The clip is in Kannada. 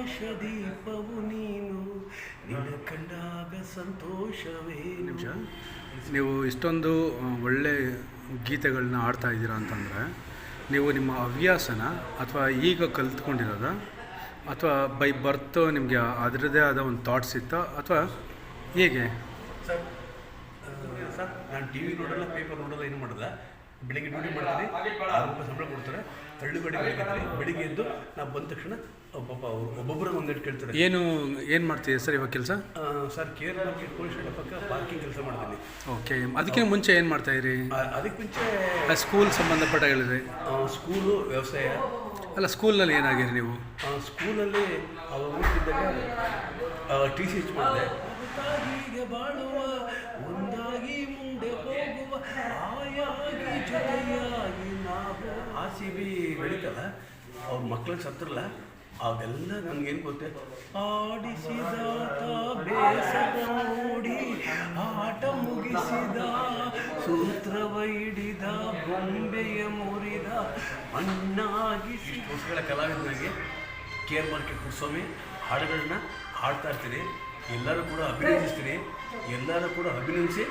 ಆಕಾಶ ದೀಪವು ನೀನು ನಿನ್ನ ಕಂಡಾಗ ಸಂತೋಷವೇನು. ನೀವು ಇಷ್ಟೊಂದು ಒಳ್ಳೆ ಗೀತೆಗಳನ್ನ ಆಡ್ತಾ ಇದ್ದೀರಾ ಅಂತಂದರೆ ನೀವು ನಿಮ್ಮ ಹವ್ಯಾಸನ ಅಥವಾ ಈಗ ಕಲ್ತ್ಕೊಂಡಿರೋದ ಅಥವಾ ಬೈ ಬರ್ತ್ ನಿಮಗೆ ಅದರದ್ದೇ ಆದ ಒಂದು ಥಾಟ್ಸ್ ಇತ್ತಾ ಅಥವಾ ಹೇಗೆ? ಸರ್ ನಾನು ಟಿ ವಿ ನೋಡಲ್ಲ, ಪೇಪರ್ ನೋಡಲ್ಲ, ಏನು ಮಾಡೋಲ್ಲ. ಬೆಳಿಗ್ಗೆ ಡ್ಯೂಟಿ ಮಾಡ್ತೀನಿ, 6 ರೂಪಾಯಿ ಸಂಬಳ ಕೊಡ್ತಾರೆ, ತಳ್ಳುಗಡೆ ಬೆಳಿಗ್ಗೆ ಎದ್ದು ನಾವು ಬಂದ ತಕ್ಷಣ ಒಬ್ಬೊಬ್ಬರ ಒಂದೆರಡು ಕೇಳ್ತಾರೆ. ಏನು ಮಾಡ್ತೀವಿ ಸರ್ ಇವಾಗ ಕೆಲಸ? Sir care market police station ಪಕ್ಕ ಪಾರ್ಕಿಂಗ್ ಕೆಲಸ ಮಾಡ್ತೀನಿ. ಓಕೆ, ಅದಕ್ಕಿಂತ ಮುಂಚೆ ಏನು ಮಾಡ್ತಾಯಿರಿ? ಅದಕ್ಕೆ ಮುಂಚೆ ಸ್ಕೂಲ್ ಸಂಬಂಧಪಟ್ಟ ಹೇಳಿದ್ರಿ. ಸ್ಕೂಲು, ವ್ಯವಸಾಯ. ಅಲ್ಲ, ಸ್ಕೂಲ್ನಲ್ಲಿ ಏನಾಗಿರಿ ನೀವು? ಸ್ಕೂಲಲ್ಲಿ ಅವಾಗ ಓದ್ತಿದ್ದಾಗ TCH ಮಾಡಿದೆ. ಹೀಗೆ ಬಾಳುವ ಒಂದಾಗಿ ಮುಂದೆ ಹೋಗುವ ಆಯಾಗಿ ಜೊತೆಯಾಗಿ ನಾವು RCB ಬೆಳೀತಲ್ಲ, ಅವ್ರ ಮಕ್ಳಿಗೆ ಸತ್ತಿರಲ್ಲ, ಅವೆಲ್ಲ ನನಗೇನು ಗೊತ್ತೇ. ಆಡಿಸಿದಾತ ಬೇಸರ ನೋಡಿ ಆಟ ಮುಗಿಸಿದ, ಸೂತ್ರವ ಹಿಡಿದ ಬೊಂಬೆಯ ಮುರಿದ ಮಣ್ಣಾಗಿಸಿ ಹೊಸಗಳ ಕಲಾವಿದನಾಗಿ ಕೇರ್ ಮಾರ್ಕೆಟ್ ಕುರ್ಸ್ವಾಮಿ ಹಾಡುಗಳನ್ನ ಹಾಡ್ತಾ ಇರ್ತೀನಿ. ಎಲ್ಲರೂ ಕೂಡ ಅಭಿನಂದಿಸ್ತೀನಿ. ಎಲ್ಲರೂ ಕೂಡ ಅಭಿನಂದಿಸಿ